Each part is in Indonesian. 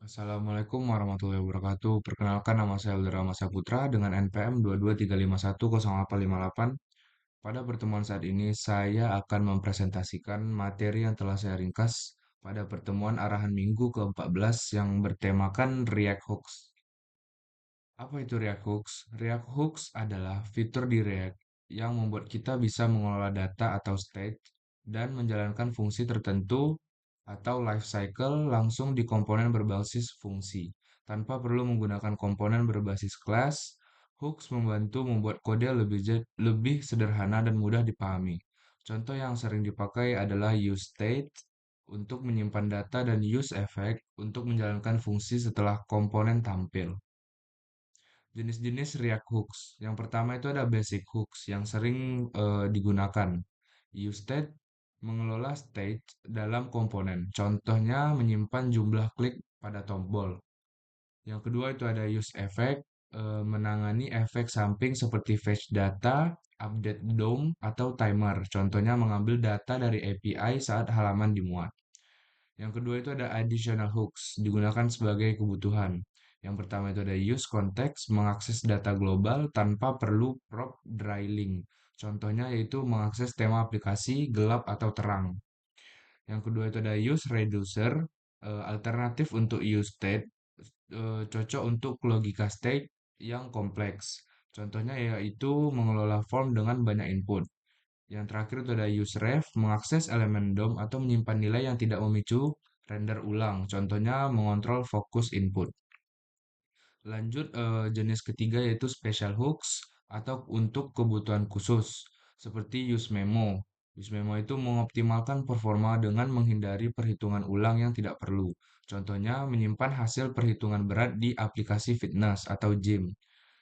Assalamualaikum warahmatullahi wabarakatuh. Perkenalkan nama saya Alderama Saputra dengan NPM 22351088. Pada pertemuan saat ini saya akan mempresentasikan materi yang telah saya ringkas pada pertemuan arahan minggu ke-14 yang bertemakan React Hooks. Apa itu React Hooks? React Hooks adalah fitur di React yang membuat kita bisa mengelola data atau state dan menjalankan fungsi tertentu atau life cycle langsung di komponen berbasis fungsi. Tanpa perlu menggunakan komponen berbasis kelas, Hooks membantu membuat kode lebih sederhana dan mudah dipahami. Contoh yang sering dipakai adalah useState untuk menyimpan data dan useEffect untuk menjalankan fungsi setelah komponen tampil. Jenis-jenis React Hooks. Yang pertama itu ada basic hooks yang sering digunakan. UseState mengelola state dalam komponen. Contohnya menyimpan jumlah klik pada tombol. Yang kedua itu ada useEffect, menangani efek samping seperti fetch data, update DOM, atau timer. Contohnya mengambil data dari API saat halaman dimuat. Yang kedua itu ada additional hooks, digunakan sebagai kebutuhan. Yang pertama itu ada use context, mengakses data global tanpa perlu prop dryling. Contohnya yaitu mengakses tema aplikasi gelap atau terang. Yang kedua itu ada use reducer, alternatif untuk use state, cocok untuk logika state yang kompleks. Contohnya yaitu mengelola form dengan banyak input. Yang terakhir itu ada useref, mengakses elemen DOM atau menyimpan nilai yang tidak memicu render ulang. Contohnya mengontrol fokus input. Lanjut jenis ketiga yaitu special hooks atau untuk kebutuhan khusus seperti use memo. Use memo itu mengoptimalkan performa dengan menghindari perhitungan ulang yang tidak perlu. Contohnya menyimpan hasil perhitungan berat di aplikasi fitness atau gym.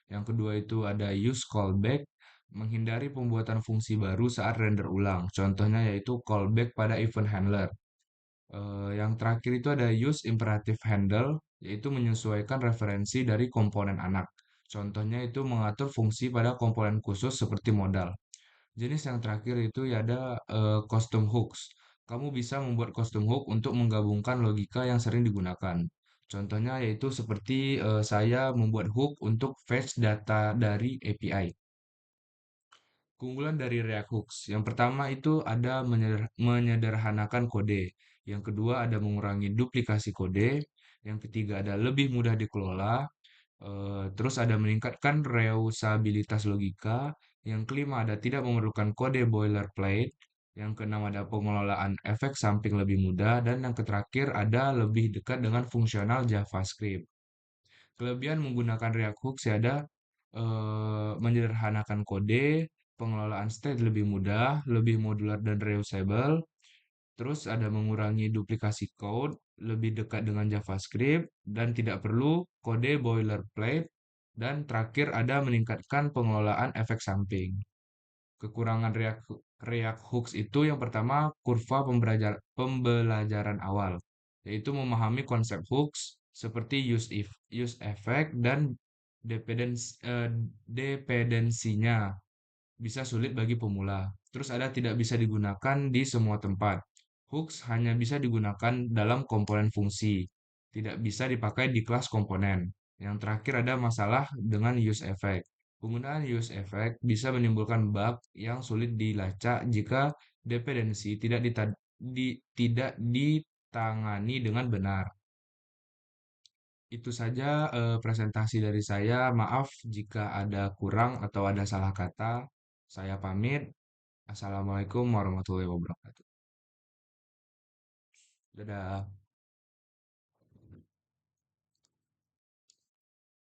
Yang kedua itu ada use callback, menghindari pembuatan fungsi baru saat render ulang. Contohnya yaitu callback pada event handler. Yang terakhir itu ada use imperative handle, yaitu menyesuaikan referensi dari komponen anak. Contohnya itu mengatur fungsi pada komponen khusus seperti modal. Jenis yang terakhir itu ya ada custom hooks. Kamu bisa membuat custom hook untuk menggabungkan logika yang sering digunakan. Contohnya yaitu seperti saya membuat hook untuk fetch data dari API. Keunggulan dari React Hooks. Yang pertama itu ada menyederhanakan kode. Yang kedua ada mengurangi duplikasi kode. Yang ketiga ada lebih mudah dikelola. Terus ada meningkatkan reusabilitas logika. Yang kelima ada tidak memerlukan kode boilerplate. Yang keenam ada pengelolaan efek samping lebih mudah. Dan yang terakhir ada lebih dekat dengan fungsional JavaScript. Kelebihan menggunakan React Hooks ya ada menyederhanakan kode, pengelolaan state lebih mudah, lebih modular dan reusable, terus ada mengurangi duplikasi code, lebih dekat dengan JavaScript, dan tidak perlu kode boilerplate, dan terakhir ada meningkatkan pengelolaan efek samping. Kekurangan React Hooks itu yang pertama kurva pembelajaran awal, yaitu memahami konsep hooks seperti use effect dan dependensinya bisa sulit bagi pemula. Terus ada tidak bisa digunakan di semua tempat. Hooks hanya bisa digunakan dalam komponen fungsi, tidak bisa dipakai di kelas komponen. Yang terakhir ada masalah dengan use effect. Penggunaan use effect bisa menimbulkan bug yang sulit dilacak jika dependensi tidak ditangani dengan benar. Itu saja presentasi dari saya. Maaf jika ada kurang atau ada salah kata. Saya pamit. Assalamualaikum warahmatullahi wabarakatuh. Dadah.